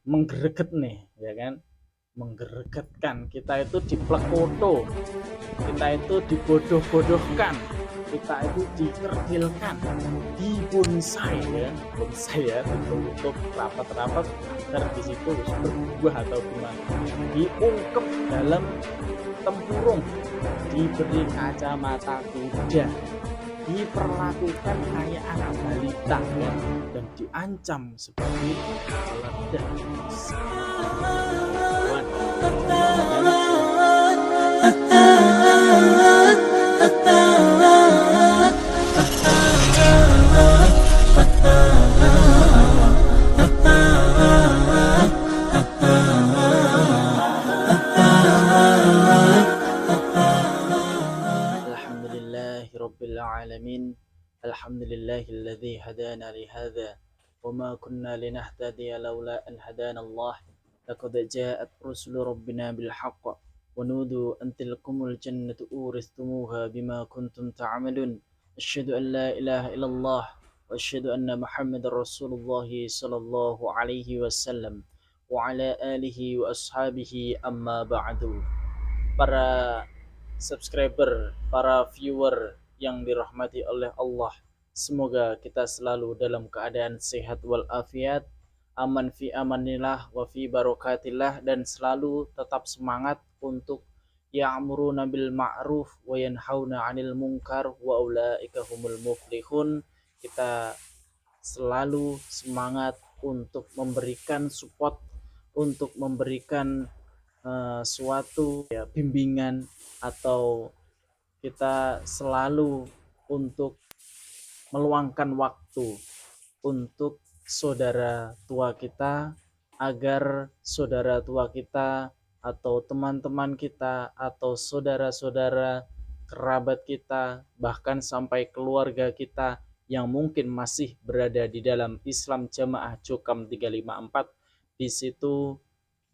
menggreget nih, ya kan? Menggeregetkan, kita itu diplekoto, kita itu dibodoh-bodohkan, kita itu dikerdilkan, dibonsai ya, bonsai ya, bentuk rapat-rapat agar di situ berbuah atau gimana, diungkep dalam tempurung, diberi kacamata kuda, diperlakukan kayak anak balita ya, dan diancam sebagai peledah. Alhamdulillahirabbil alamin. Alhamdulillahilladzi hadana li hadza wa ma kunna linahtadiya laula an hadanallah. Laqad ja'at rusulu rabbina bil haqq wa nudu an tilkumul jannatu uristumuha bima kuntum ta'malun. Asyhadu an la ilaha illallah wa asyhadu anna Muhammadar Rasulullah sallallahu alaihi wasallam wa ala alihi wa ashabihi amma ba'du. Para subscriber, para viewer yang dirahmati oleh Allah, semoga kita selalu dalam keadaan sehat walafiat, aman fi amanillah wa fi barokatillah, dan selalu tetap semangat untuk ya'muruna bil ma'ruf wa yanhauna 'anil munkar wa ulaika humul muflihun. Kita selalu semangat untuk memberikan support, untuk memberikan suatu ya, bimbingan, atau kita selalu untuk meluangkan waktu untuk saudara tua kita, agar saudara tua kita atau teman-teman kita atau saudara-saudara kerabat kita, bahkan sampai keluarga kita yang mungkin masih berada di dalam Islam Jamaah Jokam 354 di situ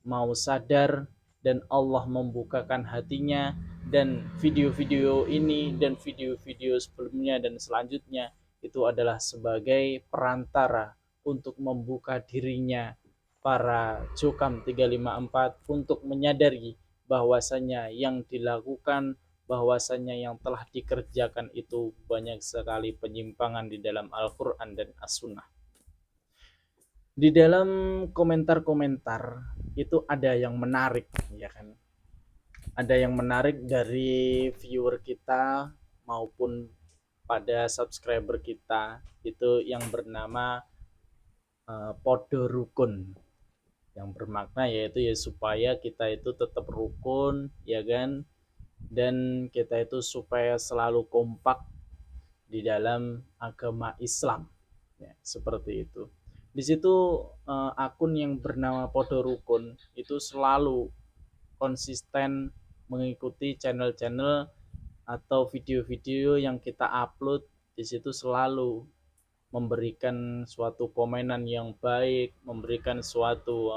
mau sadar dan Allah membukakan hatinya, dan video-video ini dan video-video sebelumnya dan selanjutnya itu adalah sebagai perantara untuk membuka dirinya para Jokam 354 untuk menyadari bahwasanya yang dilakukan, bahwasanya yang telah dikerjakan itu banyak sekali penyimpangan di dalam Al-Quran dan As-Sunnah. Di dalam komentar-komentar itu ada yang menarik, ya kan? Ada yang menarik dari viewer kita maupun pada subscriber kita, itu yang bernama Podo Rukun, yang bermakna yaitu ya supaya kita itu tetap rukun, ya kan? Dan kita itu supaya selalu kompak di dalam agama Islam, ya, seperti itu. Di situ akun yang bernama Podo Rukun itu selalu konsisten mengikuti channel-channel atau video-video yang kita upload. Di situ selalu memberikan suatu komenan yang baik, memberikan suatu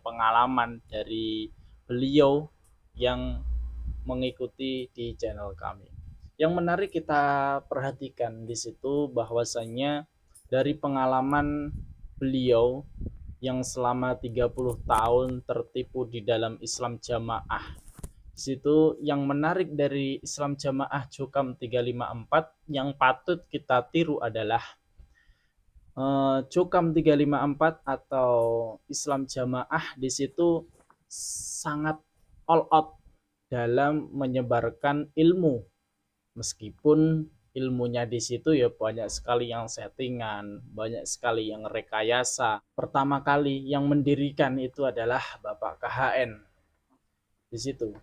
pengalaman dari beliau yang mengikuti di channel kami. Yang menarik kita perhatikan di situ bahwasanya dari pengalaman beliau yang selama 30 tahun tertipu di dalam Islam Jamaah. Di situ yang menarik dari Islam Jamaah Jokam 354 yang patut kita tiru adalah Jokam 354 atau Islam Jamaah di situ sangat all out dalam menyebarkan ilmu, meskipun ilmunya di situ ya banyak sekali yang settingan, banyak sekali yang rekayasa. Pertama kali yang mendirikan itu adalah Bapak KHN. Di situ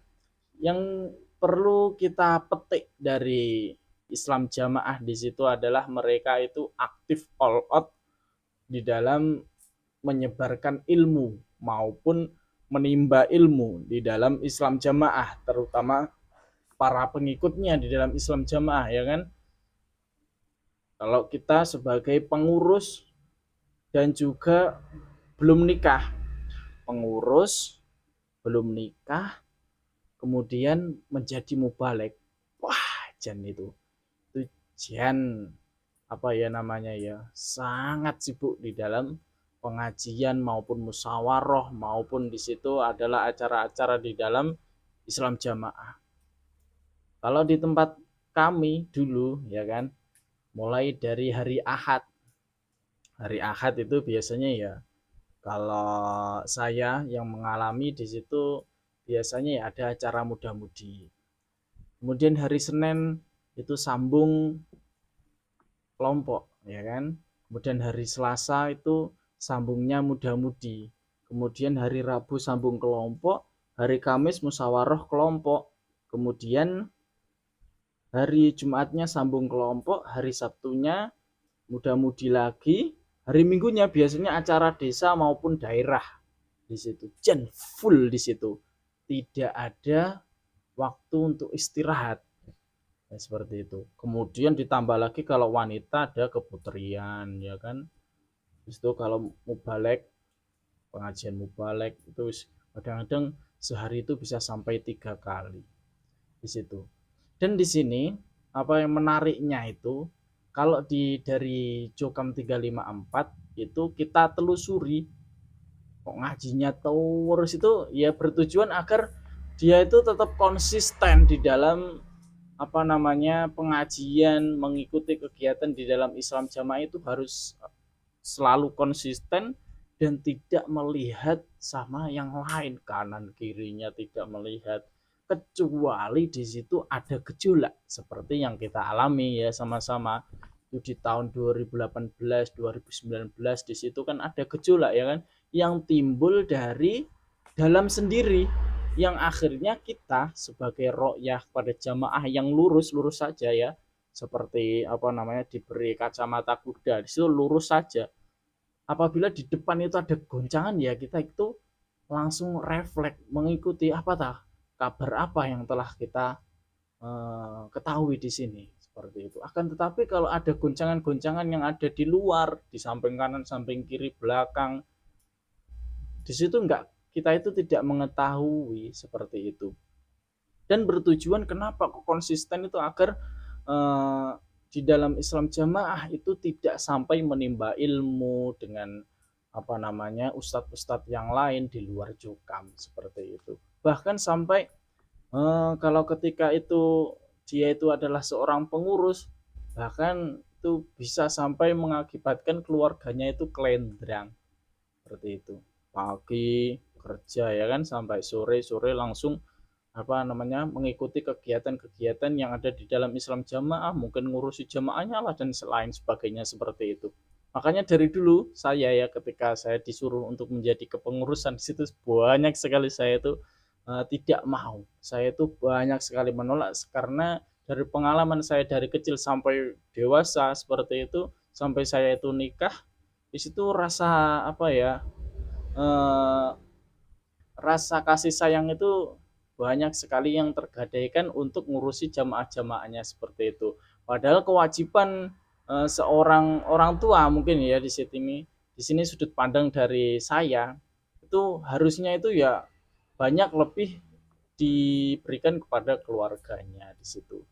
yang perlu kita petik dari Islam Jamaah di situ adalah mereka itu aktif all out di dalam menyebarkan ilmu maupun menimba ilmu di dalam Islam Jamaah, terutama para pengikutnya di dalam Islam Jamaah, ya kan? Kalau kita sebagai pengurus dan juga belum nikah, pengurus belum nikah kemudian menjadi mubalek, wah jan itu jan sangat sibuk di dalam pengajian maupun musyawarah maupun di situ adalah acara-acara di dalam Islam Jamaah. Kalau di tempat kami dulu ya kan, mulai dari hari Ahad. Hari Ahad itu biasanya ya kalau saya yang mengalami di situ biasanya ya ada acara muda-mudi. Kemudian hari Senin itu sambung kelompok ya kan. Kemudian hari Selasa itu sambungnya muda-mudi. Kemudian hari Rabu sambung kelompok, hari Kamis musyawarah kelompok. Kemudian hari Jumatnya sambung kelompok, hari Sabtunya muda-mudi lagi, hari Minggunya biasanya acara desa maupun daerah di situ. Full di situ. Tidak ada waktu untuk istirahat. Ya, seperti itu. Kemudian ditambah lagi kalau wanita ada keputrian ya kan. Terus itu kalau mubalek, pengajian mubalek itu kadang-kadang sehari itu bisa sampai 3 kali di situ. Dan di sini apa yang menariknya itu kalau dari Jokam 354 itu kita telusuri kok ngajinya terus itu ya bertujuan agar dia itu tetap konsisten di dalam apa namanya pengajian, mengikuti kegiatan di dalam Islam Jamaah itu harus selalu konsisten dan tidak melihat sama yang lain, kanan kirinya tidak melihat, kecuali di situ ada gejolak seperti yang kita alami ya sama-sama itu di tahun 2018 2019 di situ kan ada gejolak ya kan yang timbul dari dalam sendiri, yang akhirnya kita sebagai ro'yah pada jamaah yang lurus saja ya, seperti apa namanya diberi kacamata kuda di situ lurus saja. Apabila di depan itu ada goncangan ya kita itu langsung refleks mengikuti kabar apa yang telah kita ketahui di sini seperti itu. Akan tetapi kalau ada goncangan-goncangan yang ada di luar, di samping kanan, samping kiri, belakang, di situ kita itu tidak mengetahui seperti itu. Dan bertujuan kenapa kok konsisten itu agar di dalam Islam Jamaah itu tidak sampai menimba ilmu dengan apa namanya ustadz-ustadz yang lain di luar Jokam seperti itu. Bahkan sampai kalau ketika itu dia itu adalah seorang pengurus, bahkan itu bisa sampai mengakibatkan keluarganya itu kelendrang seperti itu. Pagi kerja ya kan sampai sore langsung apa namanya mengikuti kegiatan-kegiatan yang ada di dalam Islam Jamaah, mungkin ngurusi jamaahnya lah dan lain sebagainya seperti itu. Makanya dari dulu saya ya ketika saya disuruh untuk menjadi kepengurusan di situ banyak sekali saya itu tidak mau. Saya itu banyak sekali menolak karena dari pengalaman saya dari kecil sampai dewasa seperti itu, sampai saya itu nikah, di situ rasa apa ya rasa kasih sayang itu banyak sekali yang tergadaikan untuk ngurusi jamaah-jamaahnya seperti itu. Padahal kewajiban seorang orang tua mungkin ya di sini sudut pandang dari saya itu harusnya itu ya banyak lebih diberikan kepada keluarganya di situ.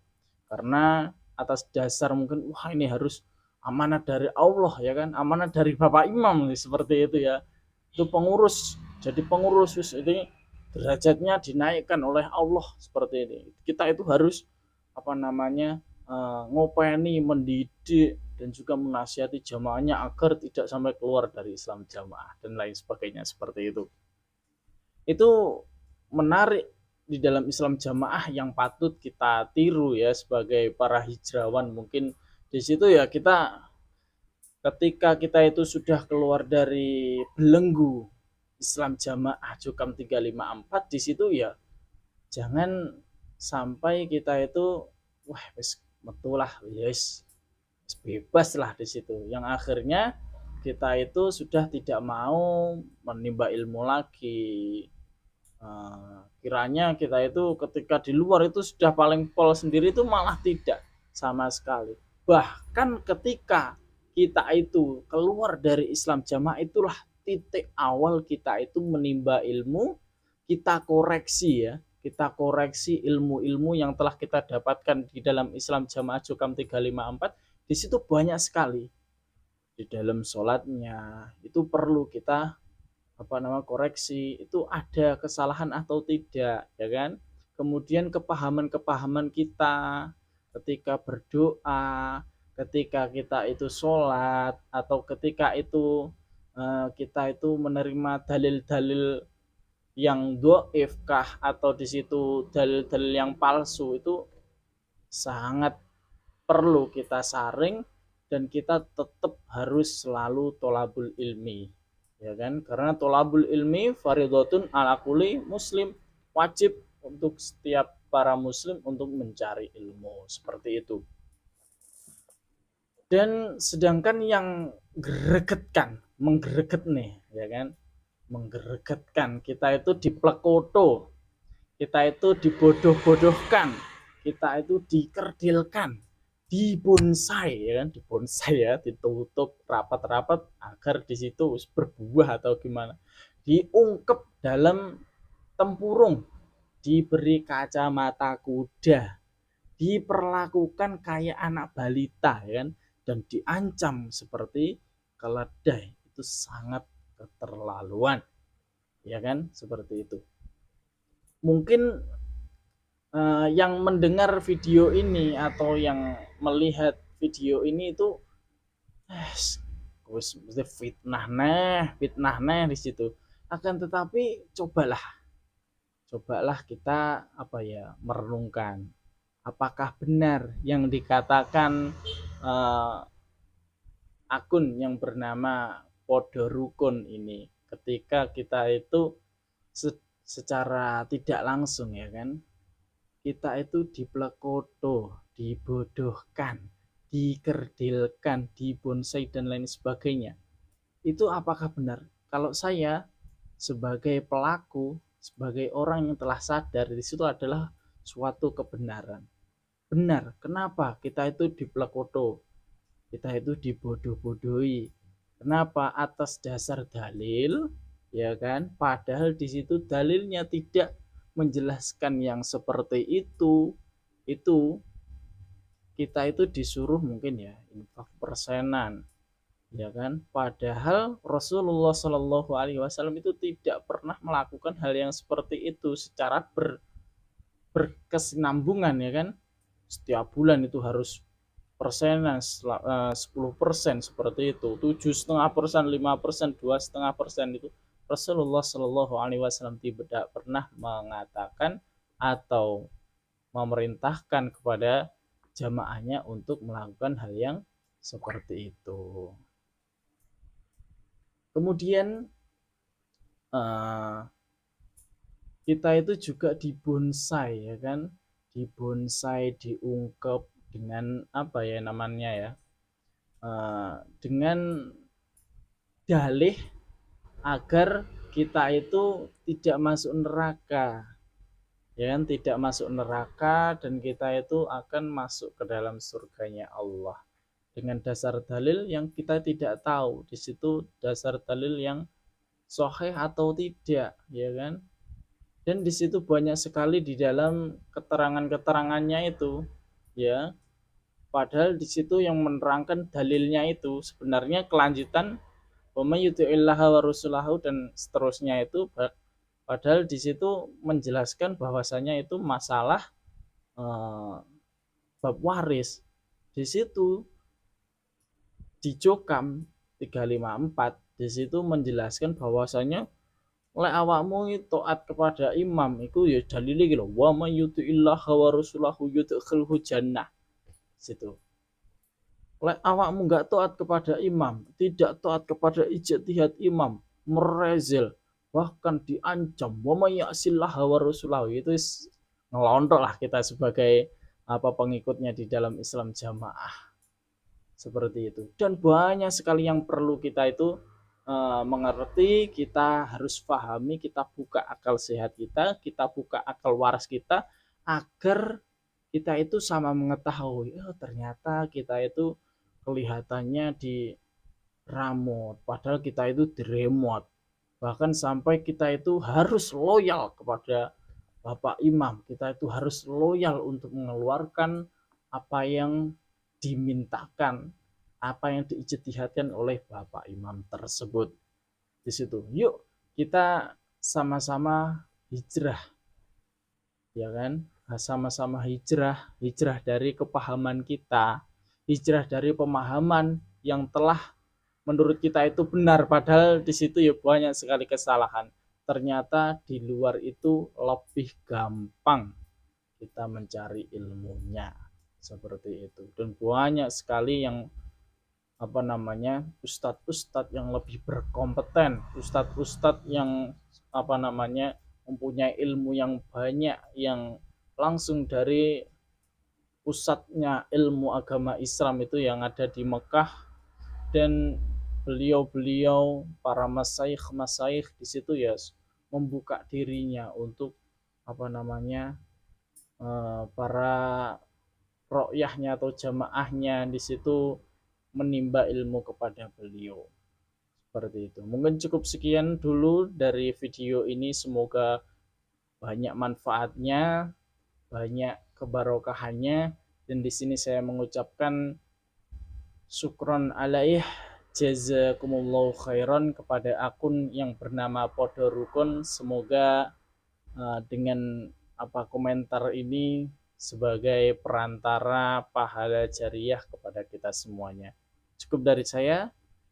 Karena atas dasar mungkin wah ini harus amanat dari Allah ya kan, amanat dari Bapak Imam seperti itu ya. Itu pengurus, jadi pengurus ini derajatnya dinaikkan oleh Allah seperti ini. Kita itu harus apa namanya ngopeni, mendidik dan juga menasihati jamaahnya agar tidak sampai keluar dari Islam Jamaah dan lain sebagainya seperti itu. Itu menarik di dalam Islam Jamaah yang patut kita tiru ya sebagai para hijrawan. Mungkin di situ ya kita ketika kita itu sudah keluar dari belenggu Islam Jamaah Jokam 354 di situ ya jangan sampai kita itu wah wis metulah yes bebas lah di situ, yang akhirnya kita itu sudah tidak mau menimba ilmu lagi. Kiranya kita itu ketika di luar itu sudah paling pol sendiri itu malah tidak sama sekali. Bahkan ketika kita itu keluar dari Islam Jamaah itulah titik awal kita itu menimba ilmu, kita koreksi ya, kita koreksi ilmu-ilmu yang telah kita dapatkan di dalam Islam Jamaah Jokam 354. Di situ banyak sekali. di dalam sholatnya itu perlu kita koreksi, itu ada kesalahan atau tidak, ya kan. Kemudian kepahaman kita ketika berdoa, ketika kita itu sholat, atau ketika itu kita itu menerima dalil-dalil yang doif kah, atau di situ dalil-dalil yang palsu, itu sangat perlu kita saring, dan kita tetap harus selalu tolabul ilmi, ya kan, karena tolabul ilmi faridotun ala kulli muslim, wajib untuk setiap para muslim untuk mencari ilmu, seperti itu. Dan sedangkan yang menggereget nih, ya kan, menggeregetkan, kita itu diplekoto, kita itu dibodoh-bodohkan, kita itu dikerdilkan, dibonsai, ya kan, dibonsai ya, ditutup rapat-rapat agar di situ berbuah atau gimana, diungkep dalam tempurung, diberi kacamata kuda, diperlakukan kayak anak balita, ya kan, dan diancam seperti keledai. Itu sangat keterlaluan, ya kan, seperti itu. Mungkin yang mendengar video ini atau yang melihat video ini itu fitnah di situ. Akan tetapi cobalah kita merenungkan, apakah benar yang dikatakan akun yang bernama Podo Rukun ini, ketika kita itu secara tidak langsung, ya kan, kita itu diplekoto, dibodohkan, dikerdilkan, dibonsai dan lain sebagainya. Itu apakah benar? Kalau saya sebagai pelaku, sebagai orang yang telah sadar, di situ adalah suatu kebenaran. Benar. Kenapa kita itu diplekoto? Kita itu dibodoh-bodohi. Kenapa? Atas dasar dalil, ya kan? Padahal di situ dalilnya tidak menjelaskan yang seperti itu kita itu disuruh mungkin ya infak persenan, ya kan. Padahal Rasulullah Shallallahu Alaihi Wasallam itu tidak pernah melakukan hal yang seperti itu secara berkesinambungan, ya kan. Setiap bulan itu harus persenan 10% seperti itu, 7,5%, 5%, 2,5%, itu Rasulullah Shallallahu Alaihi Wasallam tidak pernah mengatakan atau memerintahkan kepada jamaahnya untuk melakukan hal yang seperti itu. Kemudian kita itu juga dibonsai, ya kan, dibonsai, diungkep dengan dengan dalih agar kita itu tidak masuk neraka, ya kan, tidak masuk neraka, dan kita itu akan masuk ke dalam surganya Allah dengan dasar dalil yang kita tidak tahu di situ dasar dalil yang sahih atau tidak, ya kan. Dan di situ banyak sekali di dalam keterangannya itu, ya. Padahal di situ yang menerangkan dalilnya itu sebenarnya kelanjutan wa may yuti'illaha wa rasulahu dan seterusnya itu, padahal di situ menjelaskan bahwasanya itu masalah bab waris. Di situ di Jokam 354 di situ menjelaskan bahwasanya lek awakmu taat kepada imam iku ya dalile iki lho, wa may yuti'illaha wa rasulahu yudkhilhu jannah. Situ lek awakmu enggak taat kepada imam, tidak taat kepada ijtihad imam, merezil, bahkan diancam, wa may ya'sillaha wa rasulahu, itu ngelontok lah kita sebagai pengikutnya di dalam Islam jamaah, seperti itu. Dan banyak sekali yang perlu kita itu mengerti, kita harus pahami, kita buka akal sehat kita buka akal waras kita, agar kita itu sama mengetahui, ternyata kita itu kelihatannya di ramot, padahal kita itu diremot. Bahkan sampai kita itu harus loyal kepada Bapak Imam, kita itu harus loyal untuk mengeluarkan apa yang dimintakan apa yang diijtihadkan oleh Bapak Imam tersebut. Di situ, yuk kita sama-sama hijrah, ya kan? Sama-sama hijrah dari kepahaman kita, hijrah dari pemahaman yang telah menurut kita itu benar, padahal di situ ya banyak sekali kesalahan. Ternyata di luar itu lebih gampang kita mencari ilmunya, seperti itu. Dan banyak sekali yang ustadz-ustadz yang lebih berkompeten, ustadz-ustadz yang mempunyai ilmu yang banyak, yang langsung dari pusatnya ilmu agama Islam itu yang ada di Mekah. Dan beliau-beliau para masyayikh di situ ya membuka dirinya untuk para rokyahnya atau jamaahnya di situ menimba ilmu kepada beliau. Seperti itu. Mungkin cukup sekian dulu dari video ini, semoga banyak manfaatnya, banyak kebarokahannya, dan di sini saya mengucapkan syukron alaih, jazakumullahu khairan kepada akun yang bernama Podorukun. Semoga dengan komentar ini sebagai perantara pahala jariah kepada kita semuanya. Cukup dari saya.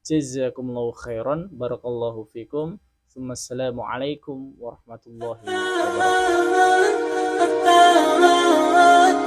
Jazakumullahu khairan. Barakallahu fikum. Assalamualaikum warahmatullahi wabarakatuh.